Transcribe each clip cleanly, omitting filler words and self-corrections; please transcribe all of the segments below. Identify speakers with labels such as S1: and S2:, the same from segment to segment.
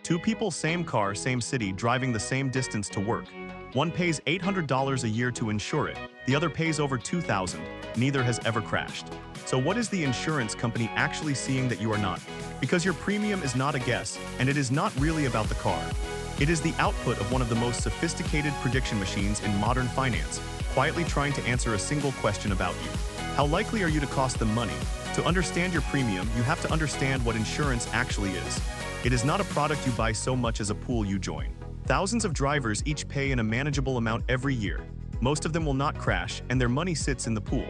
S1: Two people, same car, same city, driving the same distance to work. One pays $800 a year to insure it, the other pays over $2,000. Neither has ever crashed. So what is the insurance company actually seeing that you are not? Because your premium is not a guess, and it is not really about the car. It is the output of one of the most sophisticated prediction machines in modern finance, quietly trying to answer a single question about you. How likely are you to cost them money? To understand your premium, you have to understand what insurance actually is. It is not a product you buy so much as a pool you join. Thousands of drivers each pay in a manageable amount every year. Most of them will not crash, and their money sits in the pool.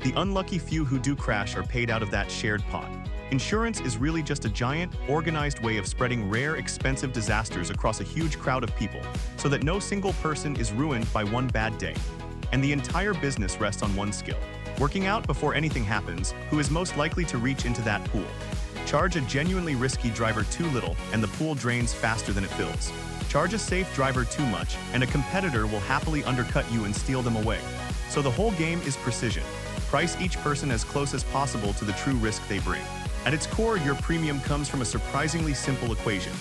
S1: The unlucky few who do crash are paid out of that shared pot. Insurance is really just a giant, organized way of spreading rare, expensive disasters across a huge crowd of people, so that no single person is ruined by one bad day. And the entire business rests on one skill: working out before anything happens who is most likely to reach into that pool. Charge a genuinely risky driver too little, and the pool drains faster than it fills. Charge a safe driver too much, and a competitor will happily undercut you and steal them away. So the whole game is precision. Price each person as close as possible to the true risk they bring. At its core, your premium comes from a surprisingly simple equation.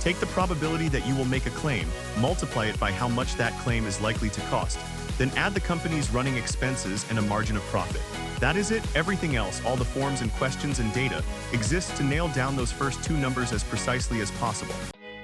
S1: Take the probability that you will make a claim, multiply it by how much that claim is likely to cost, then add the company's running expenses and a margin of profit. That is it. Everything else, all the forms and questions and data, exists to nail down those first two numbers as precisely as possible.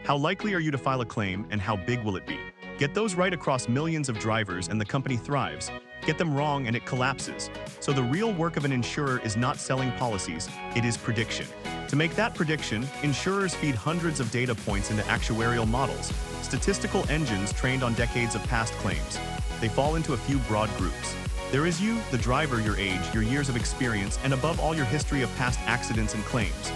S1: How likely are you to file a claim, and how big will it be? Get those right across millions of drivers and the company thrives. Get them wrong and it collapses. So the real work of an insurer is not selling policies, it is prediction. To make that prediction, insurers feed hundreds of data points into actuarial models, statistical engines trained on decades of past claims. They fall into a few broad groups. There is you, the driver, your age, your years of experience, and above all, your history of past accidents and claims.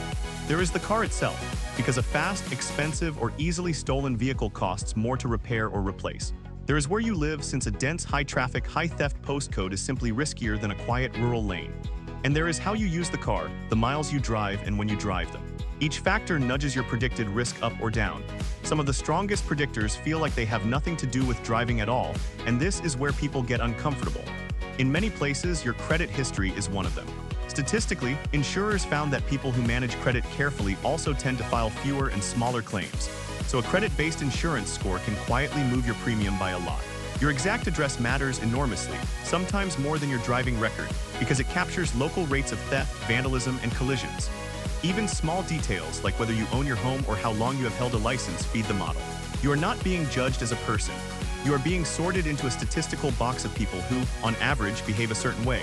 S1: There is the car itself, because a fast, expensive, or easily stolen vehicle costs more to repair or replace. There is where you live, since a dense, high-traffic, high-theft postcode is simply riskier than a quiet rural lane. And there is how you use the car, the miles you drive, and when you drive them. Each factor nudges your predicted risk up or down. Some of the strongest predictors feel like they have nothing to do with driving at all, and this is where people get uncomfortable. In many places, your credit history is one of them. Statistically, insurers found that people who manage credit carefully also tend to file fewer and smaller claims. So a credit-based insurance score can quietly move your premium by a lot. Your exact address matters enormously, sometimes more than your driving record, because it captures local rates of theft, vandalism, and collisions. Even small details, like whether you own your home or how long you have held a license, feed the model. You are not being judged as a person. You are being sorted into a statistical box of people who, on average, behave a certain way.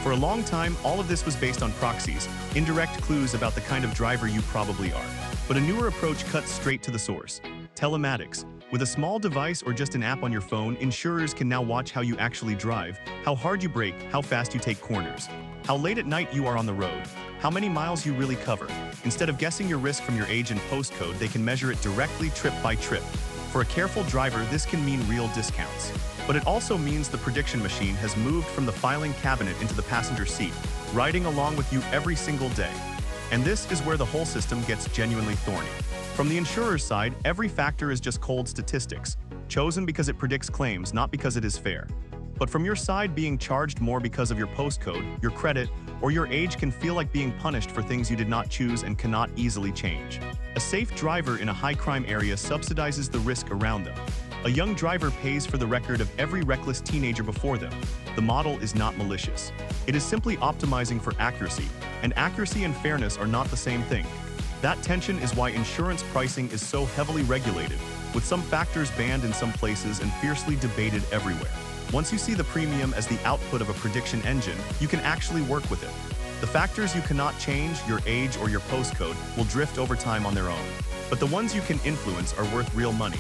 S1: For a long time, all of this was based on proxies, indirect clues about the kind of driver you probably are. But a newer approach cuts straight to the source: telematics. With a small device or just an app on your phone, insurers can now watch how you actually drive, how hard you brake, how fast you take corners, how late at night you are on the road, how many miles you really cover. Instead of guessing your risk from your age and postcode, they can measure it directly, trip by trip. For a careful driver, this can mean real discounts. But it also means the prediction machine has moved from the filing cabinet into the passenger seat, riding along with you every single day. And this is where the whole system gets genuinely thorny. From the insurer's side, every factor is just cold statistics, chosen because it predicts claims, not because it is fair. But from your side, being charged more because of your postcode, your credit, or your age can feel like being punished for things you did not choose and cannot easily change. A safe driver in a high-crime area subsidizes the risk around them. A young driver pays for the record of every reckless teenager before them. The model is not malicious. It is simply optimizing for accuracy, and accuracy and fairness are not the same thing. That tension is why insurance pricing is so heavily regulated, with some factors banned in some places and fiercely debated everywhere. Once you see the premium as the output of a prediction engine, you can actually work with it. The factors you cannot change, your age or your postcode, will drift over time on their own. But the ones you can influence are worth real money.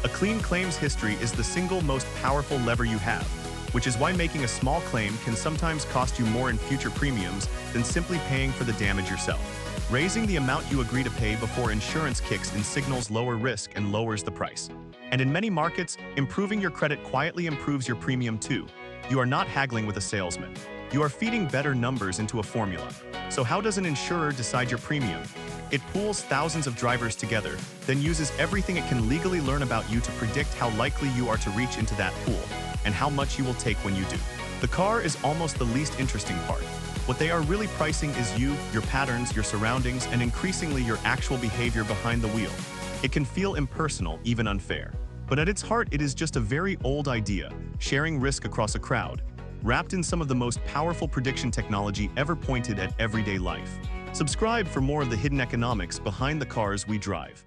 S1: A clean claims history is the single most powerful lever you have, which is why making a small claim can sometimes cost you more in future premiums than simply paying for the damage yourself. Raising the amount you agree to pay before insurance kicks in signals lower risk and lowers the price. And in many markets, improving your credit quietly improves your premium too. You are not haggling with a salesman. You are feeding better numbers into a formula. So how does an insurer decide your premium? It pools thousands of drivers together, then uses everything it can legally learn about you to predict how likely you are to reach into that pool, and how much you will take when you do. The car is almost the least interesting part. What they are really pricing is you, your patterns, your surroundings, and increasingly your actual behavior behind the wheel. It can feel impersonal, even unfair. But at its heart, it is just a very old idea, sharing risk across a crowd, wrapped in some of the most powerful prediction technology ever pointed at everyday life. Subscribe for more of the hidden economics behind the cars we drive.